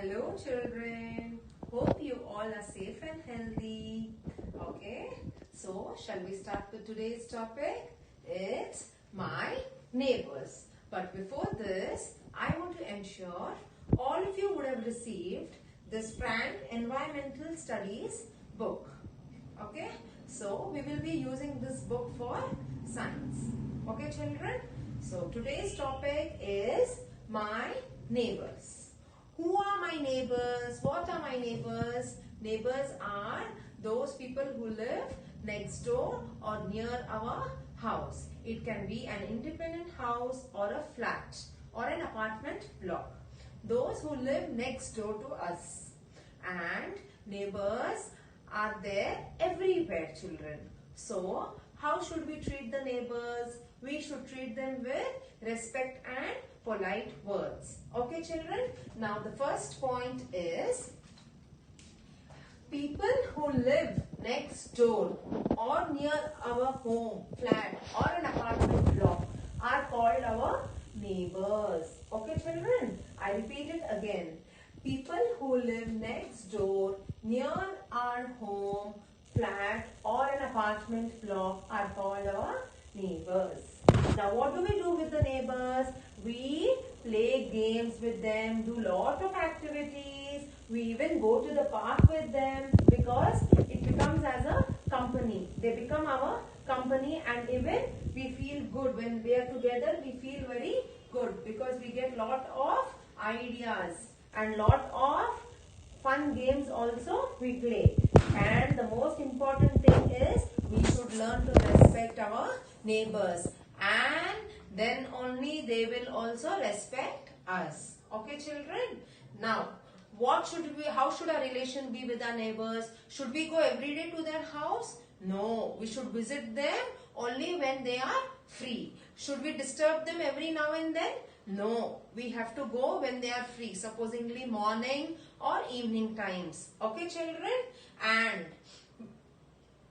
Hello children, hope you all are safe and healthy. Okay, so shall we start with today's topic? It's my neighbors. But before this, I want to ensure all of you would have received this Frank Environmental Studies book. Okay, so we will be using this book for science. Okay children, so today's topic is my neighbors. Who are my neighbors? What are my neighbors? Neighbors are those people who live next door or near our house. It can be an independent house or a flat or an apartment block. Those who live next door to us. And neighbors are there everywhere, children. So, how should we treat the neighbors? We should treat them with respect and polite words. Okay children? Now the first point is people who live next door or near our home, flat or an apartment block are called our neighbors. Okay children? I repeat it again. People who live next door, near our home, flat or an apartment block are called our neighbors. Now what do we do with the neighbors? We play games with them, do lot of activities. We even go to the park with them because it becomes as a company. They become our company and even we feel good when we are together. We feel very good because we get lot of ideas and lot of fun games also we play. And the most important thing is we should learn to respect our neighbors, and then only they will also respect us. Okay children? Now how should our relation be with our neighbors? Should we go every day to their house? No, we should visit them only when they are free. Should we disturb them every now and then? No, we have to go when they are free, supposingly morning or evening times. Okay children? And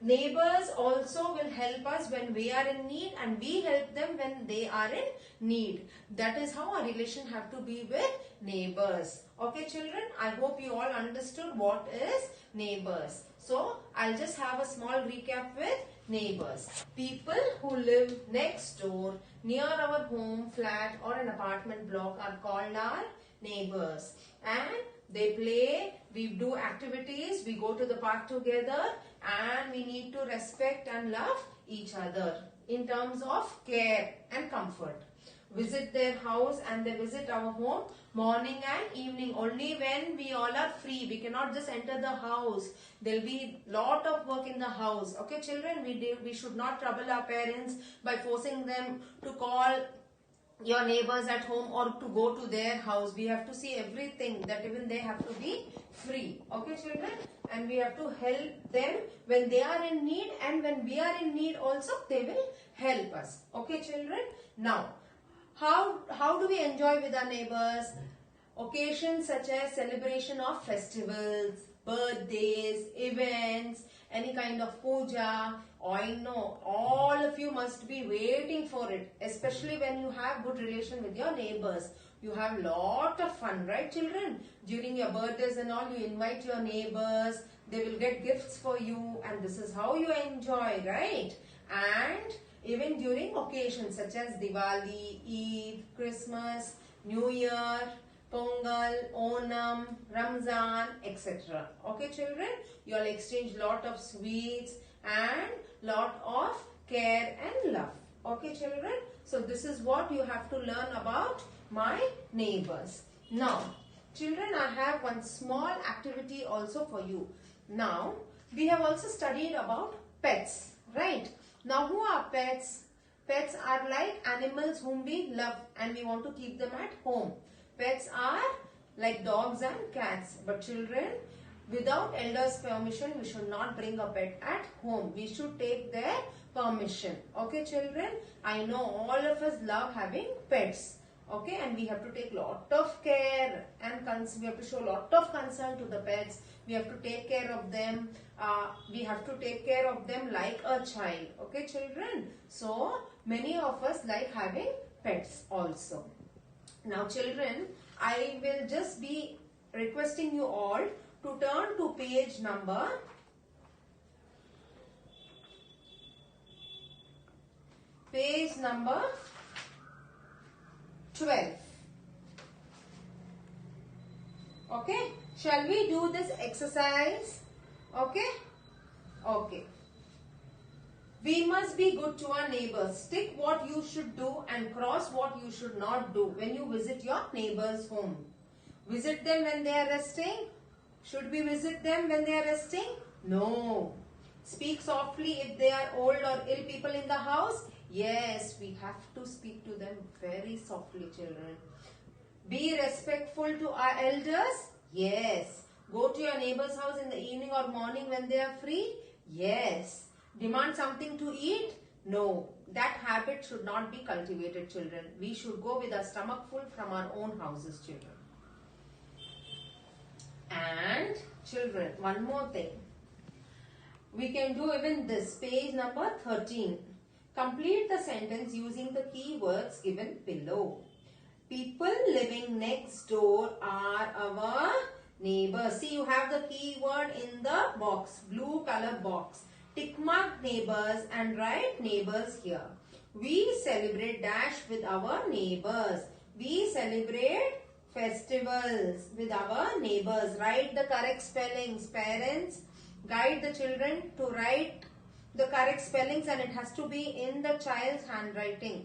neighbors also will help us when we are in need and we help them when they are in need. That is how our relation have to be with neighbors. Okay children, I hope you all understood what is neighbors. So, I'll just have a small recap with neighbors. People who live next door, near our home, flat or an apartment block are called our neighbors. And they play, we do activities, we go to the park together, and we need to respect and love each other in terms of care and comfort. Visit their house and they visit our home morning and evening only when we all are free. We cannot just enter the house. There will be lot of work in the house. Okay children, we should not trouble our parents by forcing them to call your neighbors at home or to go to their house. We have to see everything, that even they have to be free. Okay children? And we have to help them when they are in need, and when we are in need also they will help us. Okay children? Now, how do we enjoy with our neighbors? Occasions such as celebration of festivals, birthdays, events, any kind of puja. I know all of you must be waiting for it, especially when you have good relation with your neighbors. You have lot of fun, right children? During your birthdays and all, you invite your neighbors. They will get gifts for you, and this is how you enjoy, right? And even during occasions such as Diwali, Eid, Christmas, New Year, Pongal, Onam, Ramzan, etc. Okay children? You all exchange lot of sweets and lot of care and love. Okay children? So this is what you have to learn about my neighbors. Now, children, I have one small activity also for you. Now, we have also studied about pets, right? Now, who are pets? Pets are like animals whom we love and we want to keep them at home. Pets are like dogs and cats. But children, without elders' permission, we should not bring a pet at home. We should take their permission. Okay children? I know all of us love having pets. Okay, and we have to take lot of care and we have to show lot of concern to the pets. We have to take care of them. We have to take care of them like a child. Okay children? So, many of us like having pets also. Now children, I will just be requesting you all to turn to page number 12. Okay, shall we do this exercise? Okay, okay. We must be good to our neighbors. Tick what you should do and cross what you should not do when you visit your neighbor's home. Visit them when they are resting. Should we visit them when they are resting? No. Speak softly if they are old or ill people in the house. Yes, we have to speak to them very softly, children. Be respectful to our elders. Yes. Go to your neighbor's house in the evening or morning when they are free. Yes. Demand something to eat? No. That habit should not be cultivated, children. We should go with our stomach full from our own houses, children. And children, one more thing. We can do even this. Page number 13. Complete the sentence using the keywords given below. People living next door are our neighbors. See, you have the keyword in the box, blue color box. Tick mark neighbors and write neighbors here. We celebrate dash with our neighbors. We celebrate festivals with our neighbors. Write the correct spellings. Parents, guide the children to write the correct spellings, and it has to be in the child's handwriting.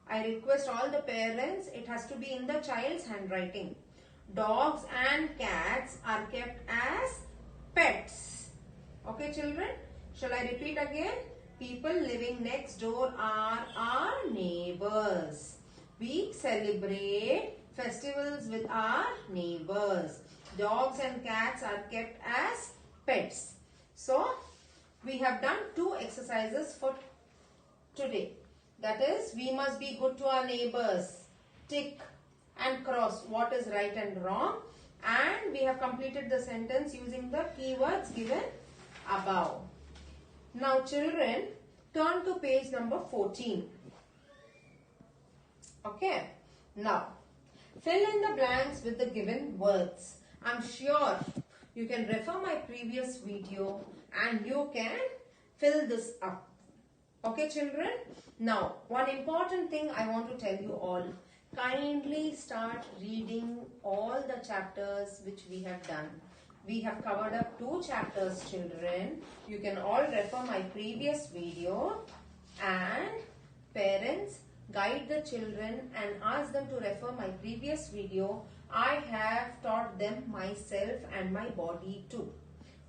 I request all the parents, it has to be in the child's handwriting. Dogs and cats are kept as pets. Okay, children? Shall I repeat again? People living next door are our neighbors. We celebrate festivals with our neighbors. Dogs and cats are kept as pets. So, we have done 2 exercises for today. That is, we must be good to our neighbors. Tick and cross what is right and wrong. And we have completed the sentence using the keywords given above. Now children, turn to page number 14. Okay. Now, fill in the blanks with the given words. I'm sure you can refer my previous video and you can fill this up. Okay, children? Now, one important thing I want to tell you all. Kindly start reading all the chapters which we have done. We have covered up 2 chapters, children. You can all refer my previous video, and parents, guide the children and ask them to refer my previous video. I have taught them myself and my body too.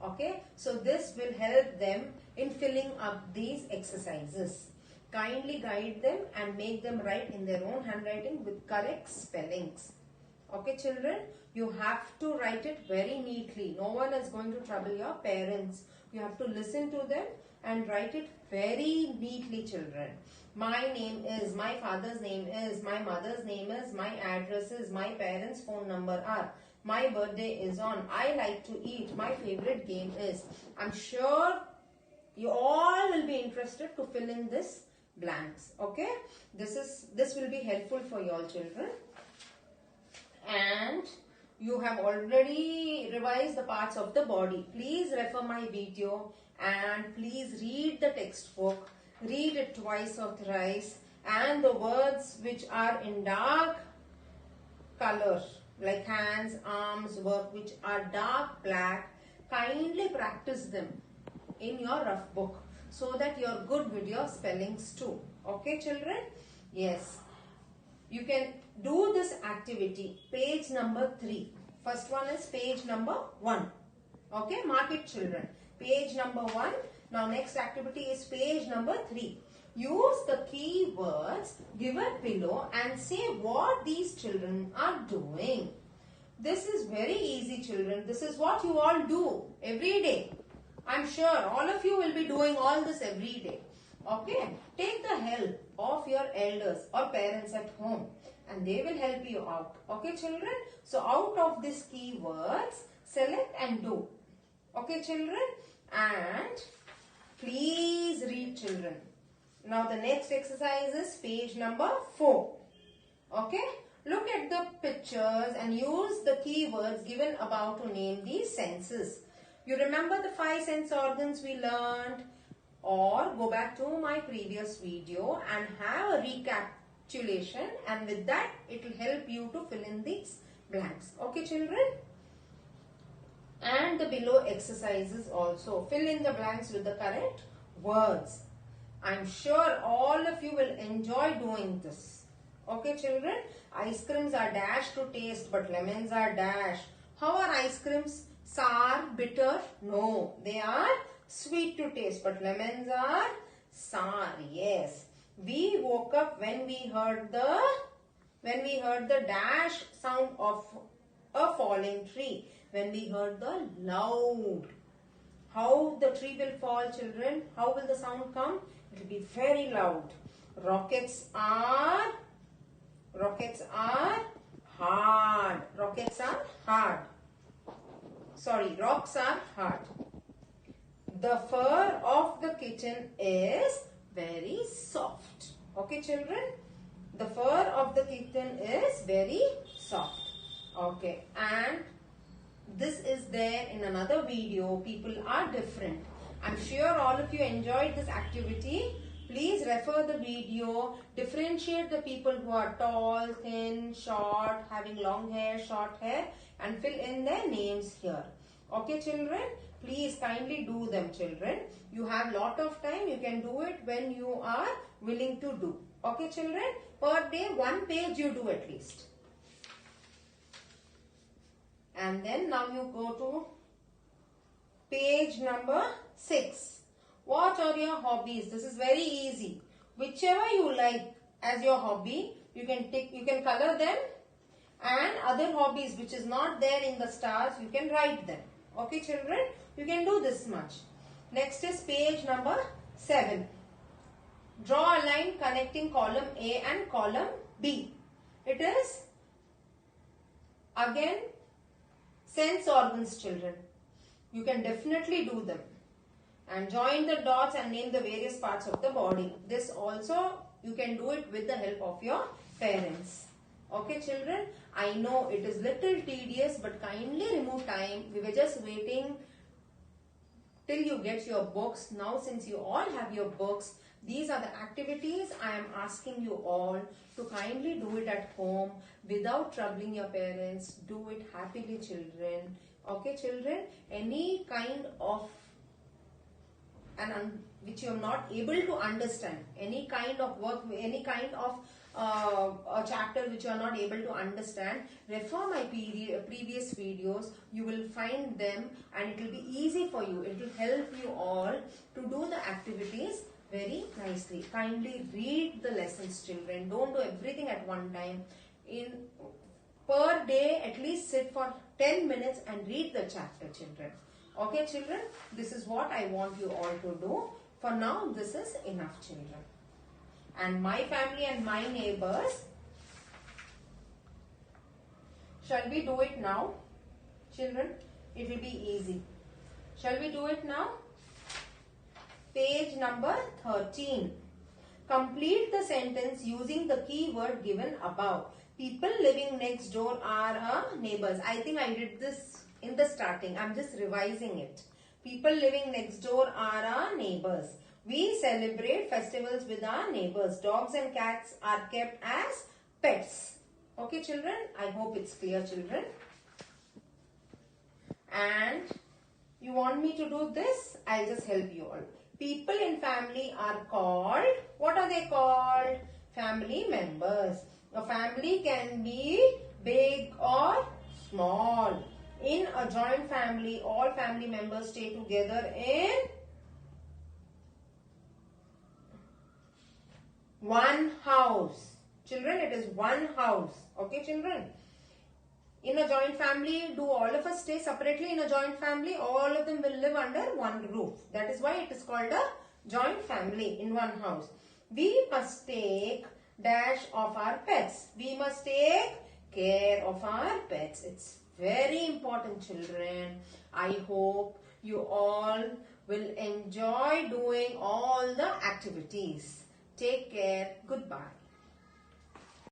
Okay, so this will help them in filling up these exercises. Kindly guide them and make them write in their own handwriting with correct spellings. Okay, children, you have to write it very neatly. No one is going to trouble your parents. You have to listen to them and write it very neatly, children. My name is, my father's name is, my mother's name is, my address is, my parents' phone number are, my birthday is on, I like to eat, my favorite game is. I'm sure you all will be interested to fill in this blanks. Okay, this will be helpful for you all, children. And you have already revised the parts of the body. Please refer my video and please read the textbook. Read it twice or thrice, and the words which are in dark color like hands, arms, work, which are dark black, kindly practice them in your rough book so that you're good with your spellings too. Okay, children? Yes. You can do this activity. Page number 3. First one is page number 1. Okay, mark it, children. Page number 1. Now next activity is page number 3. Use the keywords given below and say what these children are doing. This is very easy, children. This is what you all do every day. I'm sure all of you will be doing all this every day. Okay, take the help of your elders or parents at home and they will help you out. Okay, children? So out of these keywords, select and do. Okay, children? And please read, children. Now the next exercise is page number 4. Okay? Look at the pictures and use the keywords given above to name these senses. You remember the 5 sense organs we learned? Or go back to my previous video and have a recapitulation, and with that it will help you to fill in these blanks. Okay children? And the below exercises also. Fill in the blanks with the correct words. I'm sure all of you will enjoy doing this. Okay children? Ice creams are dashed to taste but lemons are dashed. How are ice creams? Sour, bitter? No, they are sweet to taste but lemons are sour. Yes. We woke up when we heard the dash sound of a falling tree. When we heard the loud. How the tree will fall, children? How will the sound come? It will be very loud. Rockets are hard. Rockets are hard. Sorry, rocks are hard. The fur of the kitten is very soft. Okay, children? The fur of the kitten is very soft. Okay, and this is there in another video. People are different. I'm sure all of you enjoyed this activity. Please refer the video. Differentiate the people who are tall, thin, short, having long hair, short hair, and fill in their names here. Okay, children? Please kindly do them, children. You have lot of time. You can do it when you are willing to do. Okay, children? Per day, 1 page you do at least. And then now you go to page number 6. What are your hobbies? This is very easy. Whichever you like as your hobby, you can color them, and other hobbies which is not there in the stars, you can write them. Okay children, you can do this much. Next is page number 7. Draw a line connecting column A and column B. It is again sense organs, children. You can definitely do them. And join the dots and name the various parts of the body. This also you can do it with the help of your parents. Okay children, I know it is little tedious, but kindly remove time. We were just waiting till you get your books. Now since you all have your books, these are the activities I am asking you all to kindly do it at home without troubling your parents. Do it happily, children. Okay children, any kind of which you are not able to understand, any kind of work, any kind of a chapter which you are not able to understand, refer my previous videos. You will find them and it will be easy for you. It will help you all to do the activities very nicely. Kindly read the lessons, children. Don't do everything at one time. Per day, at least sit for 10 minutes and read the chapter, children. Okay children, this is what I want you all to do. For now, this is enough, children. And my family and my neighbors, shall we do it now? Children, it will be easy. Shall we do it now? Page number 13. Complete the sentence using the keyword given above. People living next door are our neighbors. I think I did this in the starting. I'm just revising it. People living next door are our neighbors. We celebrate festivals with our neighbors. Dogs and cats are kept as pets. Okay children, I hope it's clear, children. And you want me to do this? I'll just help you all. People in family are called, what are they called? Family members. A family can be big or small. In a joint family, all family members stay together in one house. Children, it is one house. Okay, children? In a joint family, do all of us stay separately in a joint family? All of them will live under one roof. That is why it is called a joint family in one house. We must take dash of our pets. We must take care of our pets. It's very important, children. I hope you all will enjoy doing all the activities. Take care. Goodbye.